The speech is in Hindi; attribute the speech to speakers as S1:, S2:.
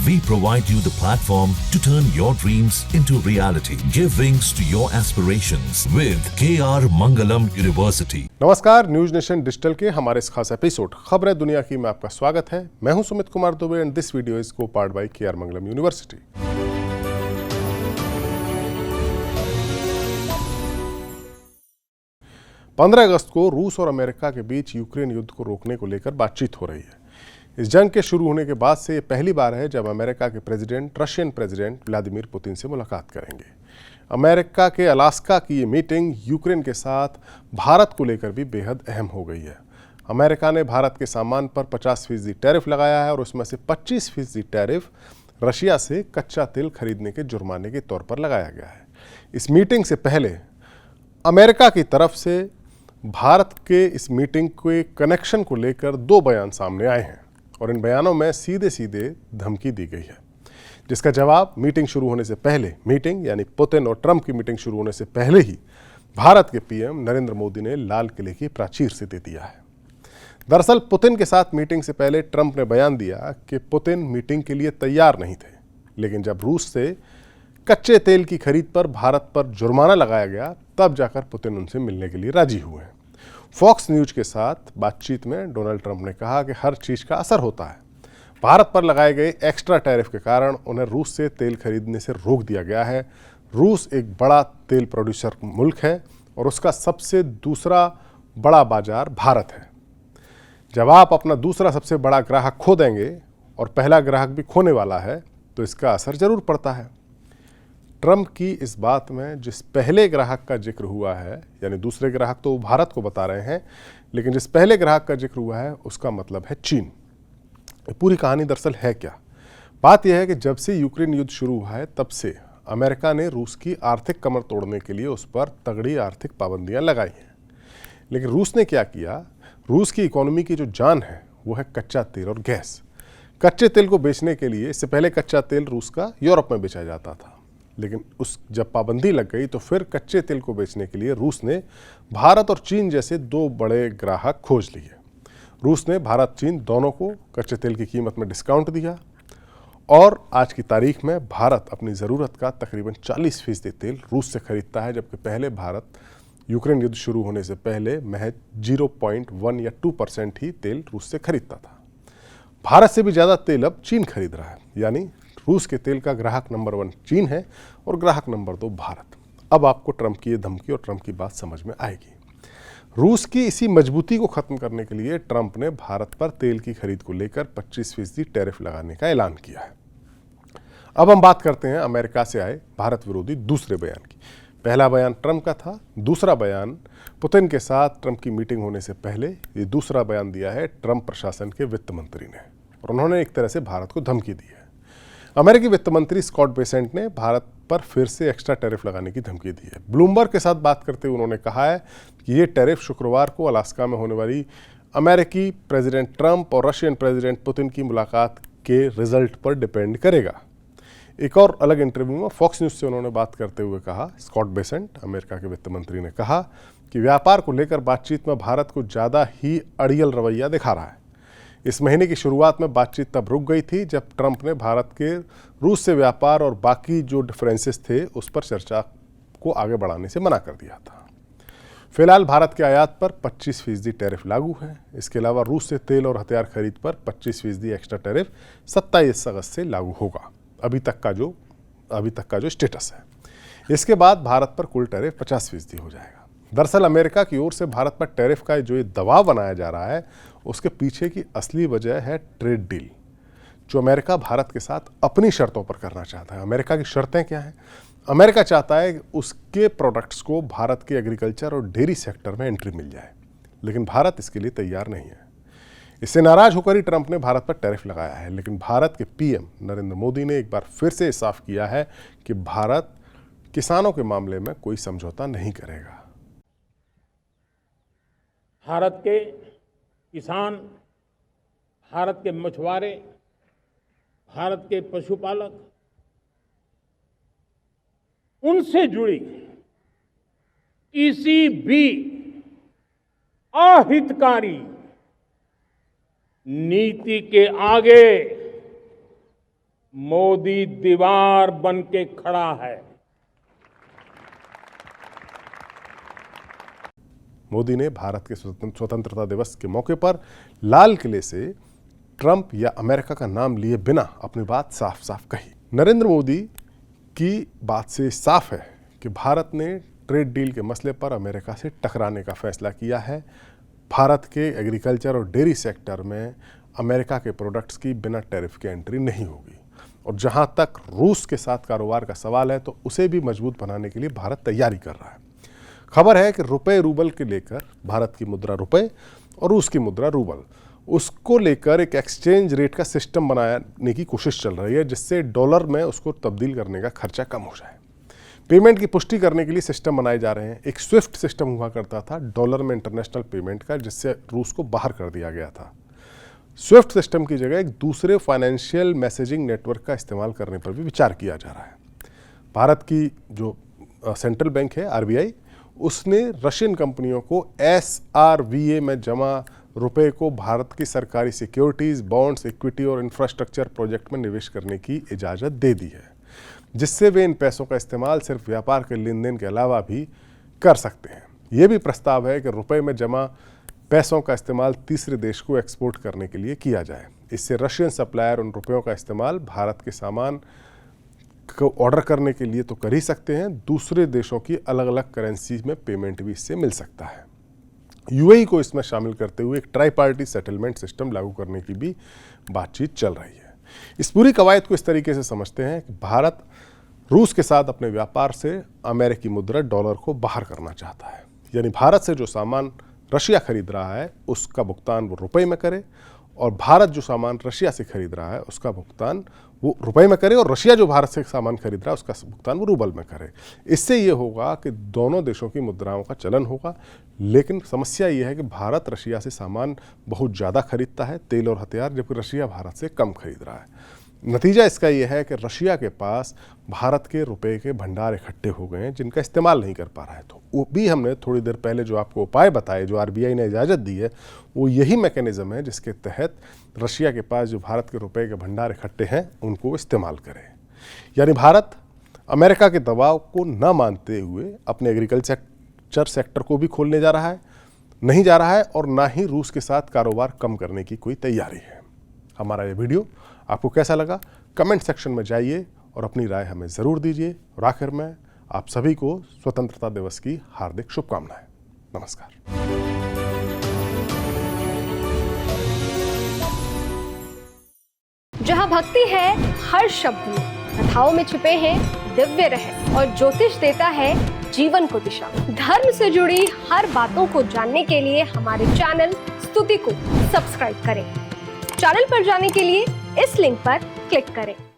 S1: We provide you the platform to turn your dreams into reality. Give wings to your aspirations with KR Mangalam University.
S2: नमस्कार, न्यूज नेशन डिजिटल के हमारे इस खास एपिसोड खबरें दुनिया की में आपका स्वागत है। मैं हूं Sumit Kumar Dubey and this video is को part by KR Mangalam university. पंद्रह अगस्त को रूस और अमेरिका के बीच यूक्रेन युद्ध को रोकने को लेकर बातचीत हो रही है। इस जंग के शुरू होने के बाद से ये पहली बार है जब अमेरिका के president Russian president Vladimir Putin से मुलाकात करेंगे। अमेरिका के अलास्का की ये मीटिंग यूक्रेन के साथ भारत को लेकर भी बेहद अहम हो गई है। अमेरिका ने भारत के सामान पर 50% टैरिफ लगाया है और उसमें से 25% टैरिफ रशिया से कच्चा तेल खरीदने के जुर्माने के तौर पर लगाया गया है। इस मीटिंग से पहले अमेरिका की तरफ से भारत के इस मीटिंग के कनेक्शन को लेकर दो बयान सामने आए हैं और इन बयानों में सीधे सीधे धमकी दी गई है, जिसका जवाब मीटिंग शुरू होने से पहले, मीटिंग यानी पुतिन और ट्रंप की मीटिंग शुरू होने से पहले ही भारत के पीएम नरेंद्र मोदी ने लाल किले की प्राचीर से दे दिया है। दरअसल पुतिन के साथ मीटिंग से पहले ट्रंप ने बयान दिया कि पुतिन मीटिंग के लिए तैयार नहीं थे, लेकिन जब रूस से कच्चे तेल की खरीद पर भारत पर जुर्माना लगाया गया तब जाकर पुतिन उनसे मिलने के लिए राजी हुए हैं। फॉक्स न्यूज के साथ बातचीत में डोनाल्ड ट्रंप ने कहा कि हर चीज का असर होता है। भारत पर लगाए गए एक्स्ट्रा टैरिफ के कारण उन्हें रूस से तेल खरीदने से रोक दिया गया है। रूस एक बड़ा तेल प्रोड्यूसर मुल्क है और उसका सबसे दूसरा बड़ा बाजार भारत है। जब आप अपना दूसरा सबसे बड़ा ग्राहक खो देंगे और पहला ग्राहक भी खोने वाला है तो इसका असर जरूर पड़ता है। ट्रंप की इस बात में जिस पहले ग्राहक का जिक्र हुआ है, यानी दूसरे ग्राहक तो भारत को बता रहे हैं, लेकिन जिस पहले ग्राहक का जिक्र हुआ है उसका मतलब है चीन। पूरी कहानी दरअसल है क्या? बात यह है कि जब से यूक्रेन युद्ध शुरू हुआ है तब से अमेरिका ने रूस की आर्थिक कमर तोड़ने के लिए उस पर तगड़ी आर्थिक पाबंदियां लगाई हैं। लेकिन रूस ने क्या किया? रूस की इकोनॉमी की जो जान है वो है कच्चा तेल और गैस। कच्चे तेल को बेचने के लिए, इससे पहले कच्चा तेल रूस का यूरोप में बेचा जाता था, लेकिन जब पाबंदी लग गई तो फिर कच्चे तेल को बेचने के लिए रूस ने भारत और चीन जैसे दो बड़े ग्राहक खोज लिए। रूस ने भारत चीन दोनों को कच्चे तेल की कीमत में डिस्काउंट दिया और आज की तारीख में भारत अपनी ज़रूरत का तकरीबन 40% तेल रूस से खरीदता है, जबकि पहले भारत यूक्रेन युद्ध शुरू होने से पहले महज 0.1 या 2% ही तेल रूस से खरीदता था। भारत से भी ज़्यादा तेल अब चीन खरीद रहा है, यानी रूस के तेल का ग्राहक नंबर 1 चीन है और ग्राहक नंबर 2 भारत। अब आपको ट्रंप की ये धमकी और ट्रंप की बात समझ में आएगी। रूस की इसी मजबूती को खत्म करने के लिए ट्रंप ने भारत पर तेल की खरीद को लेकर 25% टैरिफ लगाने का ऐलान किया है। अब हम बात करते हैं अमेरिका से आए भारत विरोधी दूसरे बयान की। पहला बयान ट्रंप का था, दूसरा बयान पुतिन के साथ ट्रंप की मीटिंग होने से पहले ये दूसरा बयान दिया है ट्रंप प्रशासन के वित्त मंत्री ने, और उन्होंने एक तरह से भारत को धमकी दी है। अमेरिकी वित्त मंत्री स्कॉट बेसेंट ने भारत पर फिर से एक्स्ट्रा टैरिफ लगाने की धमकी दी है। ब्लूमबर्ग के साथ बात करते हुए उन्होंने कहा है कि ये टैरिफ शुक्रवार को अलास्का में होने वाली अमेरिकी प्रेसिडेंट ट्रंप और रशियन प्रेसिडेंट पुतिन की मुलाकात के रिजल्ट पर डिपेंड करेगा। एक और अलग इंटरव्यू में फॉक्स न्यूज से उन्होंने बात करते हुए कहा, स्कॉट बेसेंट अमेरिका के वित्त मंत्री ने कहा कि व्यापार को लेकर बातचीत में भारत को ज़्यादा ही अड़ियल रवैया दिखा रहा है। इस महीने की शुरुआत में बातचीत तब रुक गई थी जब ट्रंप ने भारत के रूस से व्यापार और बाकी जो डिफरेंसेस थे उस पर चर्चा को आगे बढ़ाने से मना कर दिया था। फिलहाल भारत के आयात पर 25% टैरिफ लागू है। इसके अलावा रूस से तेल और हथियार खरीद पर 25% एक्स्ट्रा टैरिफ 27 अगस्त से लागू होगा, अभी तक का जो स्टेटस है। इसके बाद भारत पर कुल टैरिफ 50% हो जाएगा। दरअसल अमेरिका की ओर से भारत पर टैरिफ का जो ये दबाव बनाया जा रहा है उसके पीछे की असली वजह है ट्रेड डील, जो अमेरिका भारत के साथ अपनी शर्तों पर करना चाहता है। अमेरिका की शर्तें क्या हैं? अमेरिका चाहता है कि उसके प्रोडक्ट्स को भारत के एग्रीकल्चर और डेयरी सेक्टर में एंट्री मिल जाए, लेकिन भारत इसके लिए तैयार नहीं है। इससे नाराज होकर ही ट्रंप ने भारत पर टैरिफ लगाया है, लेकिन भारत के पीएम नरेंद्र मोदी ने एक बार फिर से साफ किया है कि भारत किसानों के मामले में कोई समझौता नहीं करेगा।
S3: भारत के किसान, भारत के मछुआरे, भारत के पशुपालक, उनसे जुड़ी किसी भी अहितकारी नीति के आगे मोदी दीवार बन के खड़ा है।
S2: मोदी ने भारत के स्वतंत्रता दिवस के मौके पर लाल किले से ट्रंप या अमेरिका का नाम लिए बिना अपनी बात साफ साफ कही। नरेंद्र मोदी की बात से साफ है कि भारत ने ट्रेड डील के मसले पर अमेरिका से टकराने का फैसला किया है। भारत के एग्रीकल्चर और डेयरी सेक्टर में अमेरिका के प्रोडक्ट्स की बिना टैरिफ के एंट्री नहीं होगी। और जहां तक रूस के साथ कारोबार का सवाल है तो उसे भी मजबूत बनाने के लिए भारत तैयारी कर रहा है। खबर है कि रुपए रूबल के लेकर भारत की मुद्रा रुपए और रूस की मुद्रा रूबल, उसको लेकर एक एक्सचेंज रेट का सिस्टम बनाने की कोशिश चल रही है जिससे डॉलर में उसको तब्दील करने का खर्चा कम हो जाए। पेमेंट की पुष्टि करने के लिए सिस्टम बनाए जा रहे हैं। एक स्विफ्ट सिस्टम हुआ करता था डॉलर में इंटरनेशनल पेमेंट का, जिससे रूस को बाहर कर दिया गया था। स्विफ्ट सिस्टम की जगह एक दूसरे फाइनेंशियल मैसेजिंग नेटवर्क का इस्तेमाल करने पर भी विचार किया जा रहा है। भारत की जो सेंट्रल बैंक है आरबीआई, उसने रशियन कंपनियों को SRVA में जमा रुपए को भारत की सरकारी सिक्योरिटीज, बॉन्ड्स, इक्विटी और इंफ्रास्ट्रक्चर प्रोजेक्ट में निवेश करने की इजाज़त दे दी है, जिससे वे इन पैसों का इस्तेमाल सिर्फ व्यापार के लेन देन के अलावा भी कर सकते हैं। ये भी प्रस्ताव है कि रुपए में जमा पैसों का इस्तेमाल तीसरे देश को एक्सपोर्ट करने के लिए किया जाए। इससे रशियन सप्लायर उन रुपयों का इस्तेमाल भारत के सामान को ऑर्डर करने के लिए तो कर ही सकते हैं, दूसरे देशों की अलग अलग करेंसी में पेमेंट भी इससे मिल सकता है। यूएई को इसमें शामिल करते हुए एक ट्राई पार्टी सेटलमेंट सिस्टम लागू करने की भी बातचीत चल रही है। इस पूरी कवायद को इस तरीके से समझते हैं कि भारत रूस के साथ अपने व्यापार से अमेरिकी मुद्रा डॉलर को बाहर करना चाहता है। यानी भारत से जो सामान रशिया खरीद रहा है उसका भुगतान वो रुपए में करे, और भारत जो सामान रशिया से खरीद रहा है उसका भुगतान वो रुपए में करे, और रशिया जो भारत से सामान खरीद रहा है उसका भुगतान वो रूबल में करे। इससे ये होगा कि दोनों देशों की मुद्राओं का चलन होगा। लेकिन समस्या ये है कि भारत रशिया से सामान बहुत ज़्यादा खरीदता है, तेल और हथियार, जबकि रशिया भारत से कम खरीद रहा है। नतीजा इसका यह है कि रशिया के पास भारत के रुपए के भंडार इकट्ठे हो गए हैं जिनका इस्तेमाल नहीं कर पा रहा है। तो वो भी हमने थोड़ी देर पहले जो आपको उपाय बताए, जो आरबीआई ने इजाज़त दी है, वो यही मैकेनिज्म है जिसके तहत रशिया के पास जो भारत के रुपए के भंडार इकट्ठे हैं उनको इस्तेमाल करें। यानी भारत अमेरिका के दबाव को न मानते हुए अपने एग्रीकल्चर सेक्टर को भी खोलने नहीं जा रहा है, और ना ही रूस के साथ कारोबार कम करने की कोई तैयारी है। हमारा ये वीडियो आपको कैसा लगा कमेंट सेक्शन में जाइए और अपनी राय हमें ज़रूर दीजिए। और आखिर में आप सभी को स्वतंत्रता दिवस की हार्दिक शुभकामनाएं। नमस्कार।
S4: जहाँ भक्ति है हर शब्द में, कथाओं में छुपे हैं दिव्य रहस्य, और ज्योतिष देता है जीवन को दिशा। धर्म से जुड़ी हर बातों को जानने के लिए हमारे चैनल स्तुति को सब्सक्राइब करें। चैनल पर जाने के लिए इस लिंक पर क्लिक करें।